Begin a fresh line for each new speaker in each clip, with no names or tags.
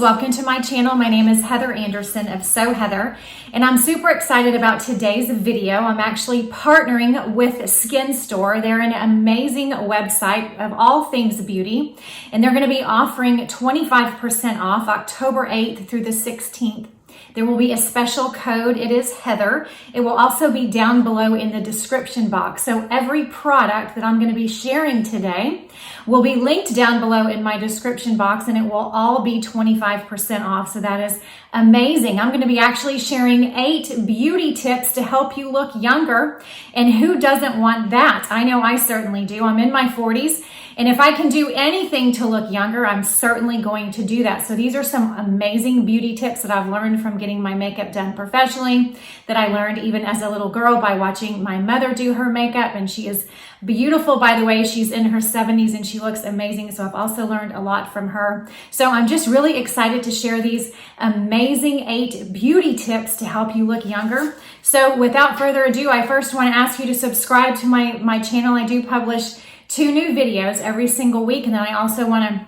welcome to my channel. My name is Heather Anderson of So Heather, and I'm super excited about today's video. I'm actually partnering with Skin Store. They're an amazing website of all things beauty, and they're going to be offering 25% off October 8th through the 16th. There will be a special code. It is Heather. It will also be down below in the description box. So every product that I'm going to be sharing today will be linked down below in my description box, and it will all be 25% off. So that is amazing. I'm going to be actually sharing 8 beauty tips to help you look younger. And who doesn't want that? I know I certainly do. I'm in my 40s. And if I can do anything to look younger, I'm certainly going to do that. So these are some amazing beauty tips that I've learned from getting my makeup done professionally, that I learned even as a little girl by watching my mother do her makeup. And she is beautiful, by the way. She's in her 70s and she looks amazing. So I've also learned a lot from her. So I'm just really excited to share these amazing 8 beauty tips to help you look younger. So without further ado, I first want to ask you to subscribe to my channel. I do publish 2 new videos every single week. And then I also want to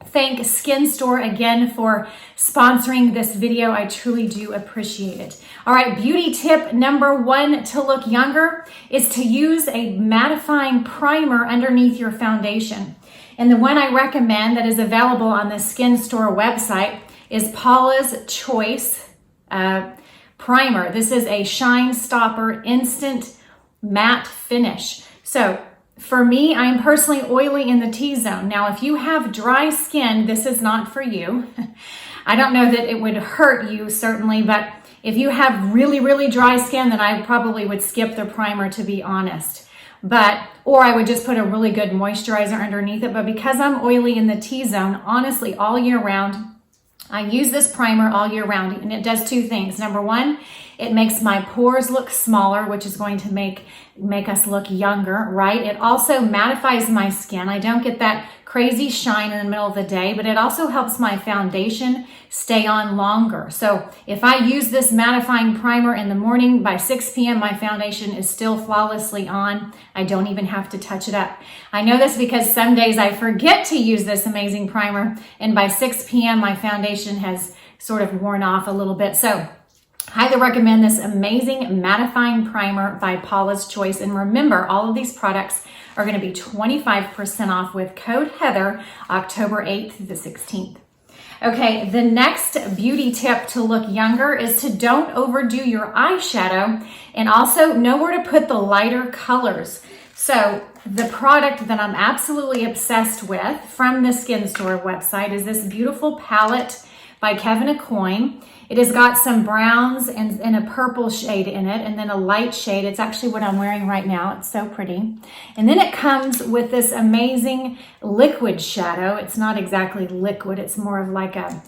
thank Skin Store again for sponsoring this video. I truly do appreciate it. All right, beauty tip number 1 to look younger is to use a mattifying primer underneath your foundation. And the one I recommend that is available on the Skin Store website is Paula's Choice Primer. This is a Shine Stopper Instant Matte Finish. So for me, I'm personally oily in the T-zone. Now, if you have dry skin, this is not for you. I don't know that it would hurt you, certainly, but if you have really, really dry skin, then I probably would skip the primer, to be honest. Or I would just put a really good moisturizer underneath it. But because I'm oily in the T-zone, honestly, all year round, I use this primer all year round, and it does 2 things. Number 1, it makes my pores look smaller, which is going to make us look younger, right? It also mattifies my skin. I don't get that crazy shine in the middle of the day, but it also helps my foundation stay on longer. So if I use this mattifying primer in the morning, by 6 p.m., my foundation is still flawlessly on. I don't even have to touch it up. I know this because some days I forget to use this amazing primer, and by 6 p.m., my foundation has sort of worn off a little bit. So highly recommend this amazing mattifying primer by Paula's Choice. And remember, all of these products are going to be 25% off with code Heather, October 8th through the 16th. Okay, the next beauty tip to look younger is to don't overdo your eyeshadow, and also know where to put the lighter colors. So the product that I'm absolutely obsessed with from the Skin Store website is this beautiful palette by Kevyn Aucoin. It has got some browns and a purple shade in it, and then a light shade. It's actually what I'm wearing right now. It's so pretty. And then it comes with this amazing liquid shadow. It's not exactly liquid. It's more of like a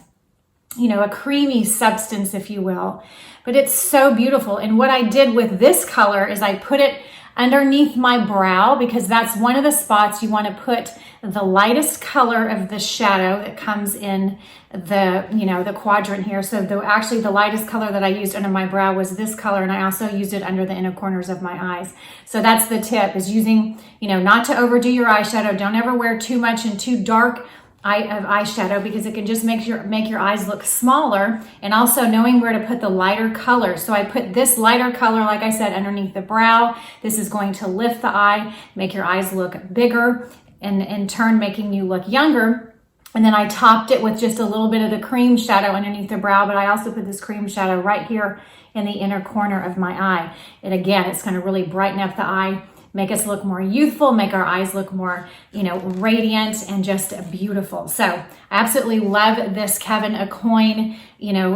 creamy substance, if you will. But it's so beautiful. And what I did with this color is I put it underneath my brow, because that's one of the spots you want to put the lightest color of the shadow that comes in the quadrant here. So actually the lightest color that I used under my brow was this color, and I also used it under the inner corners of my eyes. So that's the tip, is using, not to overdo your eyeshadow. Don't ever wear too much and too dark eyeshadow, because it can just make your eyes look smaller. And also knowing where to put the lighter color. So I put this lighter color, like I said, underneath the brow. This is going to lift the eye, make your eyes look bigger, and in turn making you look younger. And then I topped it with just a little bit of the cream shadow underneath the brow, but I also put this cream shadow right here in the inner corner of my eye. And again, it's going to really brighten up the eye, make us look more youthful, make our eyes look more, radiant and just beautiful. So I absolutely love this Kevyn Aucoin,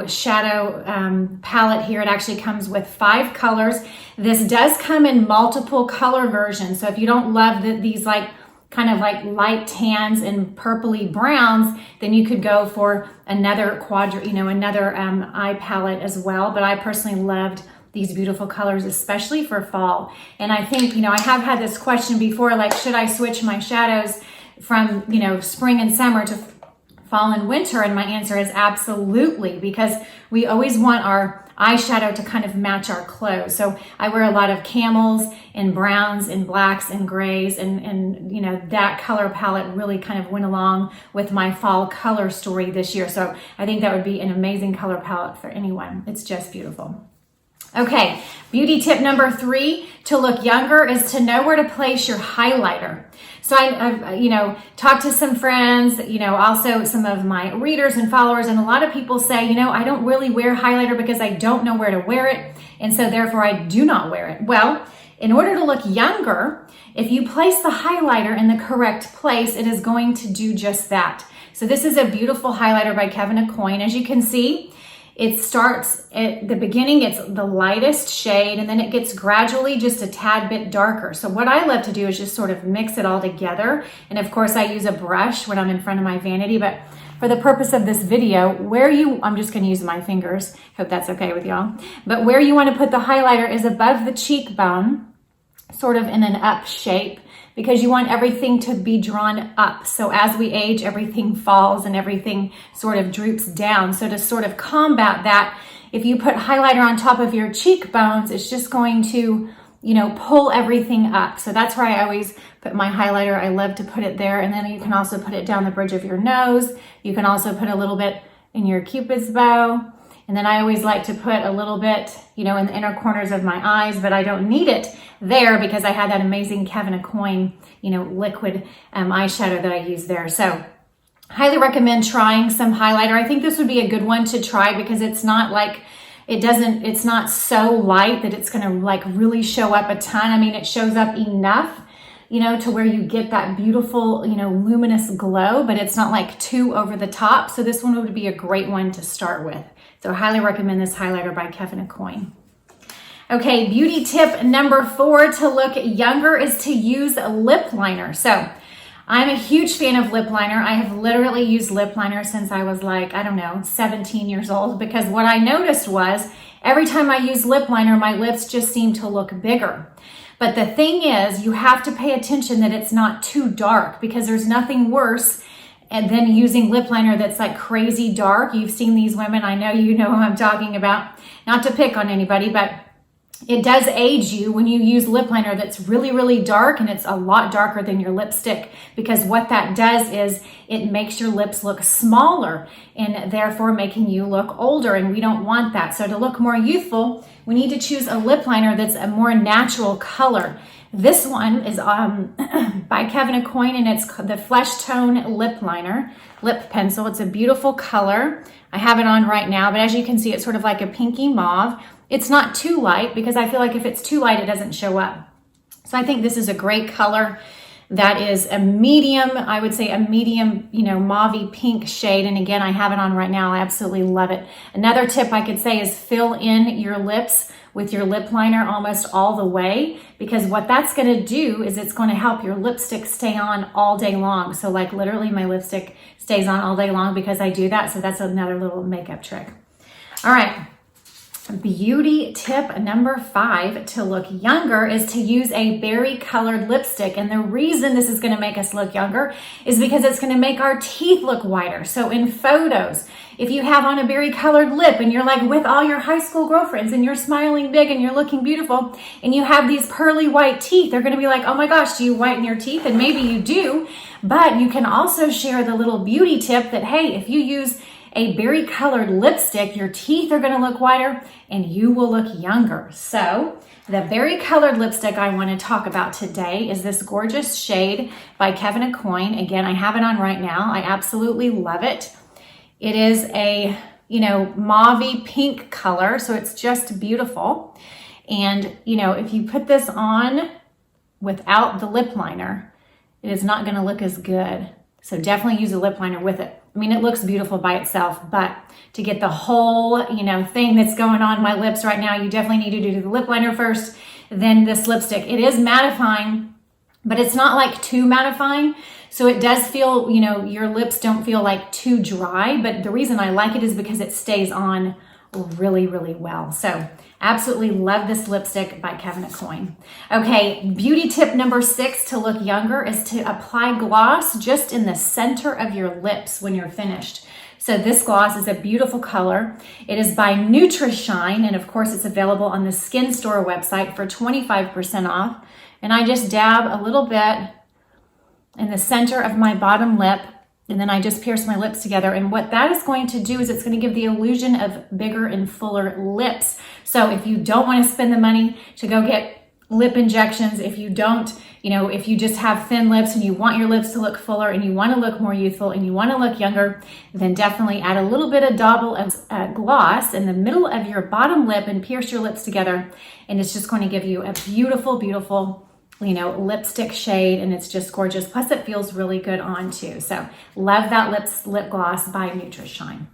shadow palette here. It actually comes with 5 colors. This does come in multiple color versions. So if you don't love these kind of like light tans and purpley browns, then you could go for another another eye palette as well. But I personally loved these beautiful colors, especially for fall. And I think, I have had this question before, like, should I switch my shadows from, spring and summer to fall and winter? And my answer is absolutely, because we always want our eyeshadow to kind of match our clothes. So I wear a lot of camels and browns and blacks and grays, and you know, that color palette really kind of went along with my fall color story this year. So I think that would be an amazing color palette for anyone. It's just beautiful. Okay, beauty tip number 3 to look younger is to know where to place your highlighter. So I've you know, talked to some friends, you know, also some of my readers and followers, and a lot of people say, you know, I don't really wear highlighter because I don't know where to wear it, and so therefore I do not wear it. Well, in order to look younger, if you place the highlighter in the correct place, it is going to do just that. So this is a beautiful highlighter by Kevyn Aucoin. As you can see, it starts at the beginning, it's the lightest shade, and then it gets gradually just a tad bit darker. So what I love to do is just sort of mix it all together. And of course I use a brush when I'm in front of my vanity, but for the purpose of this video, I'm just gonna use my fingers, hope that's okay with y'all. But where you wanna put the highlighter is above the cheekbone, sort of in an up shape, because you want everything to be drawn up. So as we age, everything falls and everything sort of droops down. So to sort of combat that, if you put highlighter on top of your cheekbones, it's just going to, you know, pull everything up. So that's where I always put my highlighter. I love to put it there. And then you can also put it down the bridge of your nose. You can also put a little bit in your Cupid's bow. And then I always like to put a little bit, you know, in the inner corners of my eyes, but I don't need it there because I had that amazing Kevyn Aucoin, you know, liquid eyeshadow that I use there. So highly recommend trying some highlighter. I think this would be a good one to try because it's not like, it's not so light that it's gonna like really show up a ton. I mean, it shows up enough, you know, to where you get that beautiful, you know, luminous glow, but it's not like too over the top. So this one would be a great one to start with. So I highly recommend this highlighter by Kevyn Aucoin. Okay, beauty tip number 4 to look younger is to use a lip liner. So I'm a huge fan of lip liner. I have literally used lip liner since I was like, I don't know, 17 years old, because what I noticed was every time I use lip liner, my lips just seem to look bigger. But the thing is, you have to pay attention that it's not too dark, because there's nothing worse and then using lip liner that's like crazy dark. You've seen these women, I know you know who I'm talking about, not to pick on anybody, but it does age you when you use lip liner that's really, really dark, and it's a lot darker than your lipstick, because what that does is it makes your lips look smaller and therefore making you look older, and we don't want that. So to look more youthful, we need to choose a lip liner that's a more natural color. This one is by Kevyn Aucoin, and it's the Flesh Tone Lip Liner, Lip Pencil. It's a beautiful color. I have it on right now, but as you can see, it's sort of like a pinky mauve. It's not too light, because I feel like if it's too light, it doesn't show up. So I think this is a great color that is a medium, I would say a medium, you know, mauvey pink shade. And again, I have it on right now. I absolutely love it. Another tip I could say is fill in your lips with your lip liner almost all the way, because what that's going to do is it's going to help your lipstick stay on all day long. So like literally my lipstick stays on all day long because I do that. So that's another little makeup trick. All right. Beauty tip number 5 to look younger is to use a berry colored lipstick. And the reason this is going to make us look younger is because it's going to make our teeth look whiter. So in photos, if you have on a berry colored lip and you're like with all your high school girlfriends and you're smiling big and you're looking beautiful and you have these pearly white teeth, they're going to be like, oh my gosh, do you whiten your teeth? And maybe you do, but you can also share the little beauty tip that, hey, if you use a berry colored lipstick, your teeth are going to look whiter and you will look younger. So the berry colored lipstick I want to talk about today is this gorgeous shade by Kevyn Aucoin. Again, I have it on right now. I absolutely love it. It is a, you know, mauvey pink color, so it's just beautiful. And, you know, if you put this on without the lip liner, it is not going to look as good. So definitely use a lip liner with it. I mean, it looks beautiful by itself, but to get the whole, you know, thing that's going on my lips right now, you definitely need to do the lip liner first, then this lipstick. It is mattifying, but it's not like too mattifying. So it does feel, you know, your lips don't feel like too dry, but the reason I like it is because it stays on really, really well. So absolutely love this lipstick by Kevyn Aucoin. Okay, beauty tip number 6 to look younger is to apply gloss just in the center of your lips when you're finished. So this gloss is a beautiful color. It is by Nutri-Shine, and of course it's available on the Skin Store website for 25% off. And I just dab a little bit in the center of my bottom lip, and then I just pierce my lips together. And what that is going to do is it's going to give the illusion of bigger and fuller lips. So if you don't want to spend the money to go get lip injections, if you don't, if you just have thin lips and you want your lips to look fuller and you want to look more youthful and you want to look younger, then definitely add a little bit of dabble of gloss in the middle of your bottom lip and pierce your lips together. And it's just going to give you a beautiful, beautiful, lipstick shade, and it's just gorgeous. Plus it feels really good on too. So love that lip gloss by Nutri-Shine.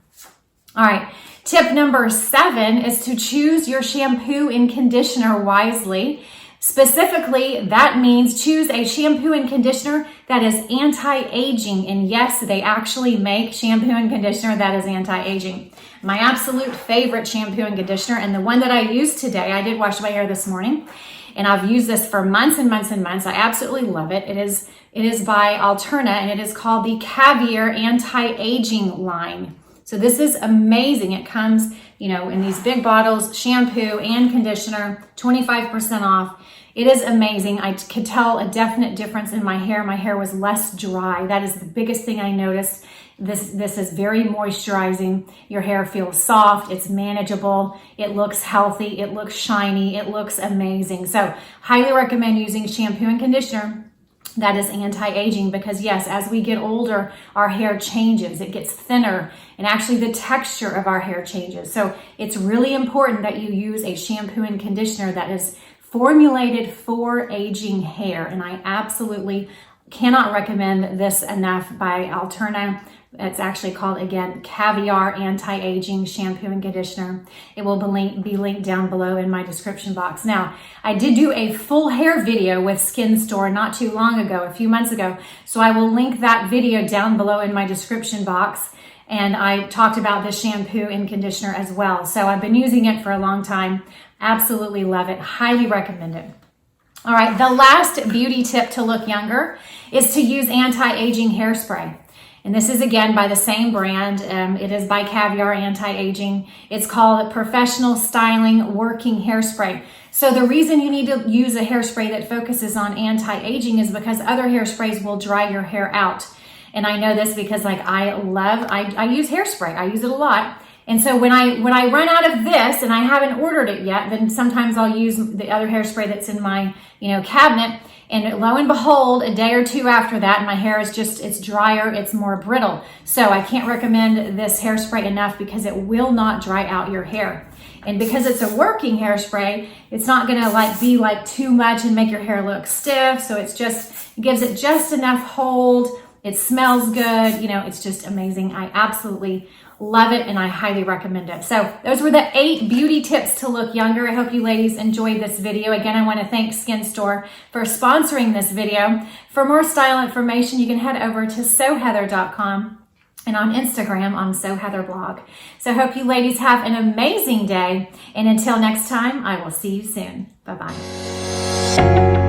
All right, tip number 7 is to choose your shampoo and conditioner wisely. Specifically, that means choose a shampoo and conditioner that is anti-aging. And yes, they actually make shampoo and conditioner that is anti-aging. My absolute favorite shampoo and conditioner, and the one that I used today, I did wash my hair this morning, and I've used this for months and months and months. I absolutely love it. It is by Alterna, and it is called the Caviar Anti-Aging line. So this is amazing. It comes, in these big bottles, shampoo and conditioner, 25% off. It is amazing. I could tell a definite difference in my hair. My hair was less dry. That is the biggest thing I noticed. This is very moisturizing. Your hair feels soft. It's manageable. It looks healthy. It looks shiny. It looks amazing. So highly recommend using shampoo and conditioner that is anti-aging, because yes, as we get older, our hair changes. It gets thinner, and actually the texture of our hair changes. So it's really important that you use a shampoo and conditioner that is formulated for aging hair. And I absolutely cannot recommend this enough by Alterna. It's actually called, again, Caviar Anti-Aging Shampoo and Conditioner. It will be linked down below in my description box. Now, I did do a full hair video with Skin Store not too long ago, a few months ago. So I will link that video down below in my description box. And I talked about this shampoo and conditioner as well. So I've been using it for a long time. Absolutely love it. Highly recommend it. All right, the last beauty tip to look younger is to use anti-aging hairspray. And this is again by the same brand. It is by Caviar Anti-Aging. It's called Professional Styling Working Hairspray. So the reason you need to use a hairspray that focuses on anti-aging is because other hairsprays will dry your hair out. And I know this because I use hairspray. I use it a lot. And so when I run out of this and I haven't ordered it yet, then sometimes I'll use the other hairspray that's in my, cabinet. And lo and behold, a day or two after that, my hair is it's drier, it's more brittle. So I can't recommend this hairspray enough because it will not dry out your hair. And because it's a working hairspray, it's not gonna be too much and make your hair look stiff. So it gives it just enough hold. It smells good. It's just amazing. I absolutely love it, and I highly recommend it. So those were the 8 beauty tips to look younger. I hope you ladies enjoyed this video. Again, I want to thank Skin Store for sponsoring this video. For more style information, you can head over to SoHeather.com, and on Instagram, on SoHeatherblog. So I hope you ladies have an amazing day, and until next time, I will see you soon. Bye-bye.